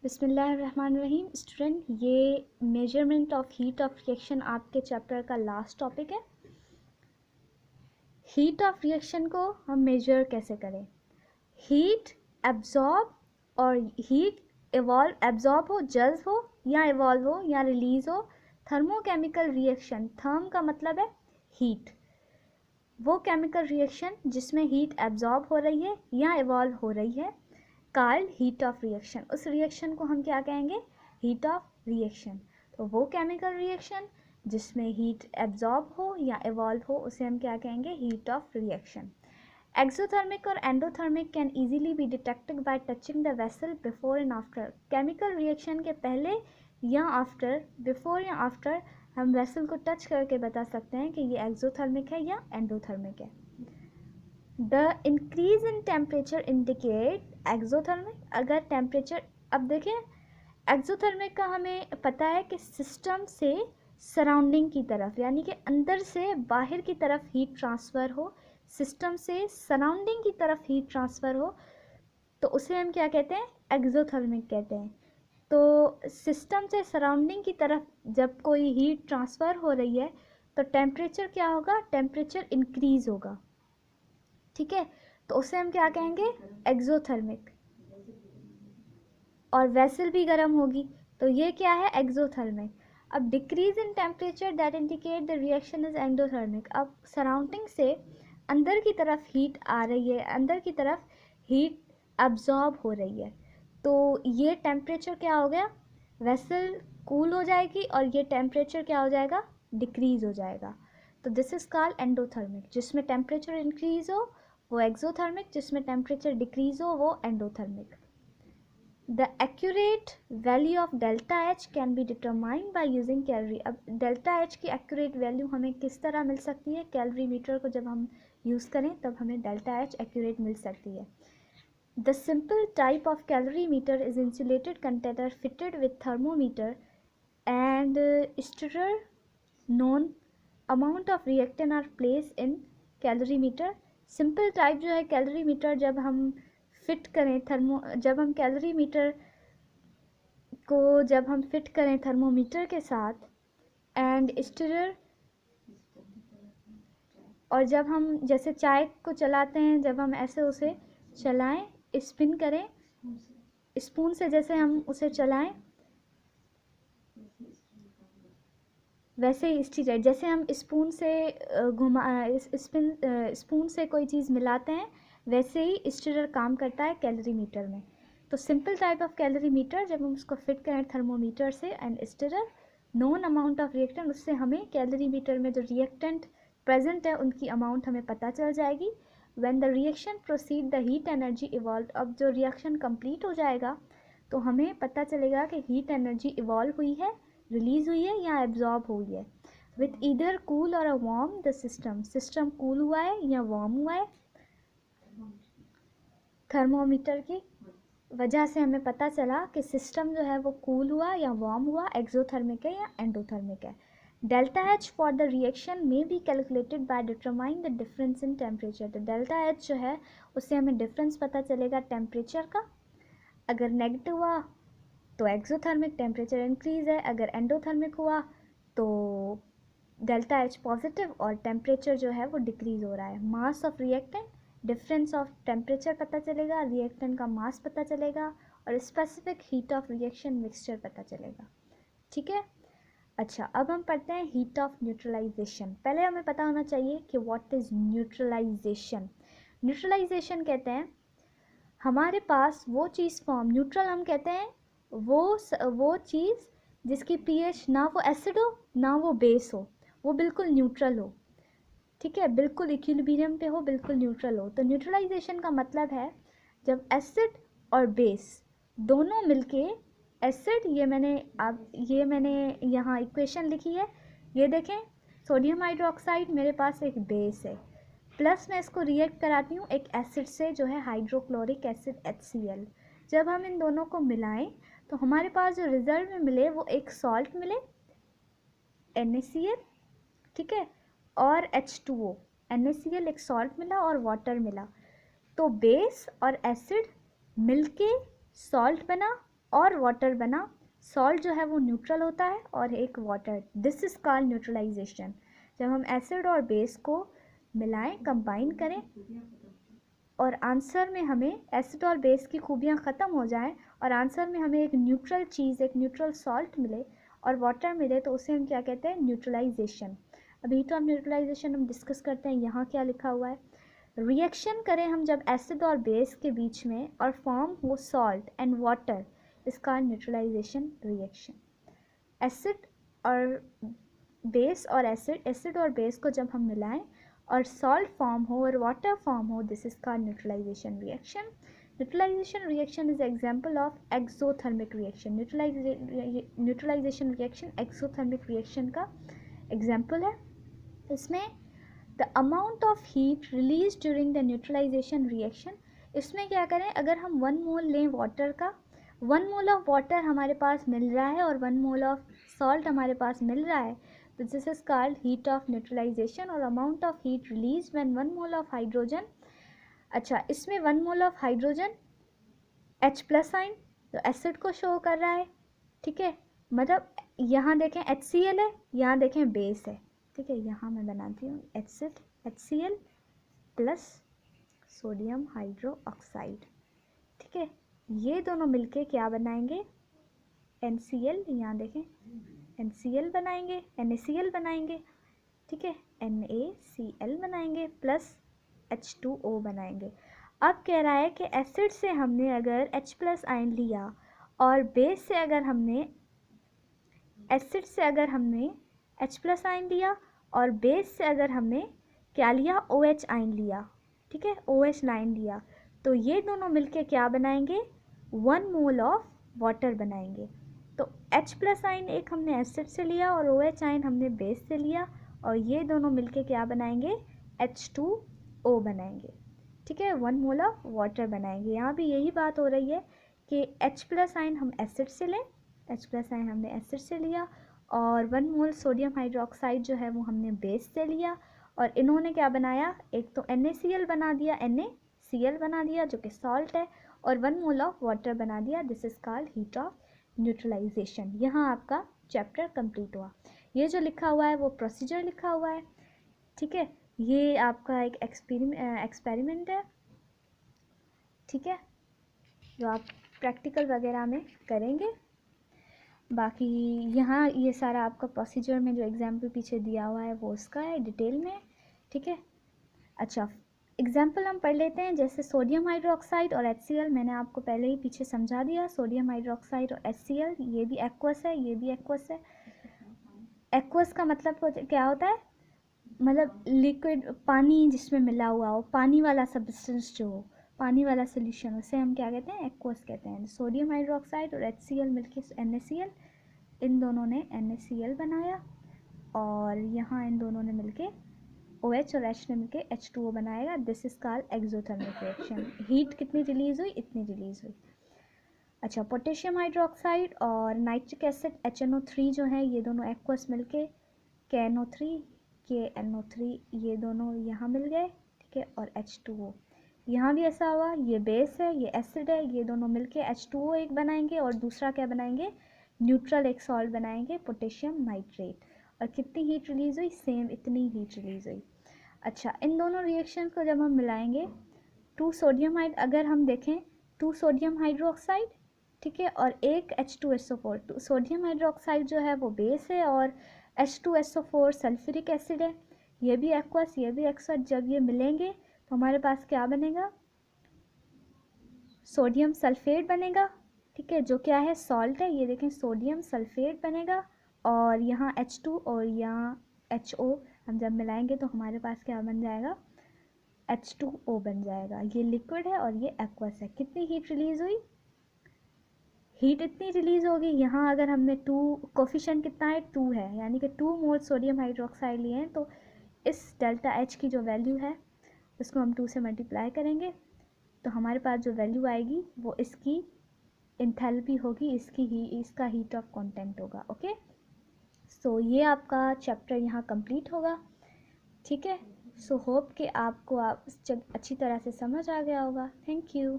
बिस्मिल्लाहिर्रहमानिर्रहीम। स्टूडेंट, ये measurement of heat of reaction आपके चैप्टर का लास्ट टॉपिक है। हीट ऑफ रिएक्शन को हम मेजर कैसे करें? हीट एब्जॉर्ब और हीट एवॉल्व, एब्जॉर्ब हो, जज्ब हो या एवॉल्व हो या रिलीज हो। थर्मोकेमिकल रिएक्शन, थर्म का मतलब है हीट, वो केमिकल रिएक्शन जिसमें हीट एब्जॉर्ब हो रही है या एवॉल्व हो रही है, कॉल्ड हीट ऑफ रिएक्शन। उस रिएक्शन को हम क्या कहेंगे? Heat of reaction. तो वो केमिकल रिएक्शन जिसमें हीट एब्जॉर्ब हो या एवॉल्व हो, उसे हम क्या कहेंगे? Heat of reaction. एक्सोथर्मिक और endothermic can easily be detected by touching the vessel before and after. Chemical reaction के पहले या आफ्टर, बिफोर या आफ्टर, हम वेसल को टच करके बता सकते हैं कि ये एक्सोथर्मिक है या एंडोथर्मिक है। The increase in temperature indicate exothermic. अगर टेम्परेचर, अब देखें, एक्सोथर्मिक का हमें पता है कि सिस्टम से सराउंडिंग की तरफ, यानी कि अंदर से बाहर की तरफ हीट ट्रांसफ़र हो, सिस्टम से सराउंडिंग की तरफ हीट ट्रांसफ़र हो, तो उसे हम क्या कहते हैं? एक्सोथर्मिक कहते हैं। तो सिस्टम से सराउंडिंग की तरफ जब कोई हीट ट्रांसफ़र हो रही है तो टेम्परेचर क्या होगा? टेम्परेचर इंक्रीज़ होगा। ठीक है, तो उसे हम क्या कहेंगे? एक्सोथर्मिक। और वेसल भी गर्म होगी, तो ये क्या है? एक्सोथर्मिक। अब decrease in temperature that indicate the reaction is endothermic. अब सराउंडिंग से अंदर की तरफ हीट आ रही है, अंदर की तरफ हीट अब्जॉर्ब हो रही है, तो ये टेम्परेचर क्या हो गया? वेसल कूल हो जाएगी और ये टेम्परेचर क्या हो जाएगा? डिक्रीज हो जाएगा। तो दिस इज कॉल्ड एंडोथर्मिक। जिसमें टेम्परेचर इंक्रीज हो वो एक्सोथर्मिक, जिसमें टेम्परेचर डिक्रीज हो वो endothermic. The accurate value of delta H can be determined by using calorie। अब delta H की accurate value हमें किस तरह मिल सकती है? कैलोरी मीटर को जब हम यूज़ करें तब हमें delta H accurate मिल सकती है। The simple type of calorimeter is insulated container fitted with thermometer and stirrer. Known amount of reactant are placed in calorimeter। Simple type जो है कैलोरी मीटर, जब हम फिट करें जब हम कैलोरी मीटर को जब हम फिट करें थर्मोमीटर के साथ एंड स्टिरर, और जब हम जैसे चाय को चलाते हैं, जब हम ऐसे उसे चलाएं, स्पिन करें स्पून से, जैसे हम उसे चलाएं वैसे ही स्टिरर, जैसे हम स्पून से स्पून से कोई चीज़ मिलाते हैं, वैसे ही स्टिरर काम करता है कैलोरी मीटर में। तो simple type of calorimeter, जब हम उसको फिट करें थर्मोमीटर से and stirrer, known amount of reactant, उससे हमें कैलोरी मीटर में जो रिएक्टेंट प्रेजेंट है उनकी अमाउंट हमें पता चल जाएगी। When the reaction proceed the heat energy evolve. अब जो रिएक्शन कंप्लीट हो जाएगा तो हमें पता चलेगा कि हीट एनर्जी इवॉल्व हुई है, रिलीज हुई है या एब्जॉर्ब हुई है। विथ ईदर कूल और a warm the system. System cool हुआ है या वार्म हुआ है, थर्मोमीटर की वजह से हमें पता चला कि सिस्टम जो है वो कूल हुआ या वार्म हुआ, एक्सोथर्मिक है या एंडोथर्मिक है। Delta H for the reaction में be calculated by determining the difference in temperature. तो डेल्टा एच जो है उससे हमें डिफरेंस पता चलेगा टेम्परेचर का। अगर नेगेटिव हुआ तो एक्सोथर्मिक, टेम्परेचर इंक्रीज है। अगर एंडोथर्मिक हुआ तो डेल्टा एच पॉजिटिव और टेम्परेचर जो है वो डिक्रीज हो रहा है। Mass of reactant, difference of temperature पता चलेगा, रिएक्टेंट का मास पता चलेगा और specific heat of reaction mixture पता चलेगा। ठीक है, अच्छा, अब हम पढ़ते हैं हीट ऑफ न्यूट्रलाइजेशन। पहले हमें पता होना चाहिए कि व्हाट इज न्यूट्रलाइजेशन। न्यूट्रलाइजेशन कहते हैं हमारे पास वो चीज़ फॉर्म, न्यूट्रल हम कहते हैं वो चीज़ जिसकी पीएच ना वो एसिड हो ना वो बेस हो, वो बिल्कुल न्यूट्रल हो। ठीक है, बिल्कुल इक्विलिब्रियम पे हो, बिल्कुल न्यूट्रल हो। तो न्यूट्रलाइजेशन का मतलब है जब एसिड और बेस दोनों मिलके, एसिड, ये मैंने यहाँ इक्वेशन लिखी है, ये देखें, सोडियम हाइड्रोक्साइड मेरे पास एक बेस है, प्लस मैं इसको रिएक्ट कराती हूँ एक एसिड से जो है हाइड्रोक्लोरिक एसिड HCl। जब हम इन दोनों को मिलाएं तो हमारे पास जो रिजल्ट में मिले वो एक सॉल्ट मिले NaCl, ठीक है, और H2O। NaCl एक सॉल्ट मिला और वाटर मिला, तो बेस और एसिड मिलके सॉल्ट बना और वाटर बना। सॉल्ट जो है वो न्यूट्रल होता है और एक water, this is called neutralisation. जब हम एसिड और बेस को मिलाएं, कंबाइन करें और आंसर में हमें एसिड और बेस की खूबियाँ ख़त्म हो जाएं और आंसर में हमें एक न्यूट्रल चीज़, एक न्यूट्रल सॉल्ट मिले और वाटर मिले, तो उसे हम क्या कहते हैं, न्यूट्रलाइजेशन। अभी तो हम न्यूट्रलाइजेशन हम डिस्कस करते हैं। यहाँ क्या लिखा हुआ है, रिएक्शन करें हम जब एसिड और बेस के बीच में और फॉर्म हो सॉल्ट एंड वाटर, इसका न्यूट्रलाइजेशन रिएक्शन। एसिड और बेस और एसिड और बेस को जब हम मिलाएं और सॉल्ट फॉर्म हो और वाटर फॉर्म हो, this is called neutralisation reaction. Neutralisation reaction is example of exothermic reaction. Neutralisation reaction exothermic reaction का एग्जांपल है। इसमें the amount of heat release during the neutralisation reaction, इसमें क्या करें, अगर हम 1 मोल लें वाटर का, 1 मोल ऑफ वाटर हमारे पास मिल रहा है और 1 मोल ऑफ सॉल्ट हमारे पास मिल रहा है, तो this is called heat of neutralization. और amount of heat release when 1 mole of hydrogen, अच्छा इसमें 1 मोल ऑफ हाइड्रोजन H+ आइन, तो एसिड को शो कर रहा है, ठीक है। मतलब यहाँ देखें HCl है, यहाँ देखें बेस है, ठीक है। यहाँ मैं बनाती हूँ acid HCl plus sodium hydroxide, ठीक है। ये दोनों मिलके क्या बनाएंगे, NCl, यहाँ देखें NCl बनाएंगे, NaCl बनाएंगे, ठीक है, NaCl बनाएंगे प्लस H2O बनाएंगे। अब कह रहा है कि एसिड से हमने अगर H+ आयन लिया और बेस से अगर हमने एसिड से अगर हमने H+ आयन लिया और बेस से अगर हमने क्या लिया, OH आयन लिया, ठीक है, OH लाइन लिया, तो ये दोनों मिलके क्या बनाएंगे, 1 मोल ऑफ वाटर बनाएंगे। तो H+ आयन एक हमने एसिड से लिया और OH आयन हमने बेस से लिया और ये दोनों मिलके क्या बनाएंगे, H2O बनाएंगे, ठीक है, 1 मोल ऑफ वाटर बनाएंगे। यहाँ भी यही बात हो रही है कि H+ आयन हम एसिड से लें, H+ आयन हमने एसिड से लिया और 1 मोल सोडियम हाइड्रोक्साइड जो है वो हमने बेस से लिया और इन्होंने क्या बनाया, एक तो NaCl बना दिया, NaCl बना दिया जो कि सॉल्ट है, और 1 मोल ऑफ वाटर बना दिया। This is called heat of neutralisation. यहाँ आपका चैप्टर कंप्लीट हुआ। ये जो लिखा हुआ है वो प्रोसीजर लिखा हुआ है, ठीक है। ये आपका एक एक्सपेरिमेंट है, ठीक है, जो आप प्रैक्टिकल वगैरह में करेंगे। बाकी यहाँ ये सारा आपका प्रोसीजर में जो एग्जाम्पल पीछे दिया हुआ है वो उसका है डिटेल में, ठीक है। अच्छा, एग्जाम्पल हम पढ़ लेते हैं, जैसे सोडियम हाइड्रोक्साइड और HCl, मैंने आपको पहले ही पीछे समझा दिया। सोडियम हाइड्रोक्साइड और HCl, ये भी एक्वस है, ये भी एक्वस है। एक्वस का मतलब क्या होता है, मतलब लिक्विड, पानी जिसमें मिला हुआ हो, पानी वाला सब्सटेंस जो हो, पानी वाला सोल्यूशन, उसे हम क्या कहते हैं, एक्वस कहते हैं। सोडियम हाइड्रोक्साइड और HCl मिलके NaCl, इन दोनों ने NaCl बनाया और यहाँ इन दोनों ने मिलके OH और H ने मिलके H2O बनाएगा। This is called exothermic reaction. Heat कितनी रिलीज हुई, इतनी रिलीज हुई। अच्छा, पोटेशियम हाइड्रोक्साइड और नाइट्रिक एसिड HNO3 जो है, ये दोनों एक्वस मिलके KNO3 KNO3, ये दोनों यहाँ मिल गए, ठीक है, और H2O यहाँ भी ऐसा हुआ। ये बेस है, ये एसिड है, ये दोनों मिलके H2O एक बनाएंगे और दूसरा क्या बनाएंगे, न्यूट्रल एक सॉल्ट बनाएंगे, पोटेशियम नाइट्रेट। और कितनी हीट रिलीज हुई, सेम इतनी हीट रिलीज हुई। अच्छा, इन दोनों रिएक्शन को जब हम मिलाएंगे, 2 सोडियम अगर हम देखें 2 सोडियम हाइड्रोक्साइड, ठीक है, और एक H2SO4। सोडियम हाइड्रोक्साइड जो है वो बेस है और H2SO4 सल्फ्यूरिक एसिड है। ये भी एक्वस, ये भी एक्वस। जब ये मिलेंगे तो हमारे पास क्या बनेगा, सोडियम सल्फेट बनेगा, ठीक है, जो क्या है, सॉल्ट है। ये देखें सोडियम सल्फेट बनेगा और यहाँ H2 और यहाँ HO हम जब मिलाएंगे तो हमारे पास क्या बन जाएगा, H2O बन जाएगा। ये लिक्विड है और ये एक्वस है। कितनी हीट रिलीज हुई, हीट इतनी रिलीज होगी। यहाँ अगर हमने 2, कोफिशिएंट कितना है, 2 है, यानी कि 2 मोल सोडियम हाइड्रोक्साइड लिए हैं, तो इस डेल्टा H की जो वैल्यू है उसको हम 2 से मल्टीप्लाई करेंगे तो हमारे पास जो वैल्यू आएगी वो इसकी इंथैल्पी होगी, इसका हीट ऑफ कंटेंट होगा। ओके, सो ये आपका चैप्टर यहाँ कंप्लीट होगा, ठीक है। सो होप कि आपको अच्छी तरह से समझ आ गया होगा। Thank you.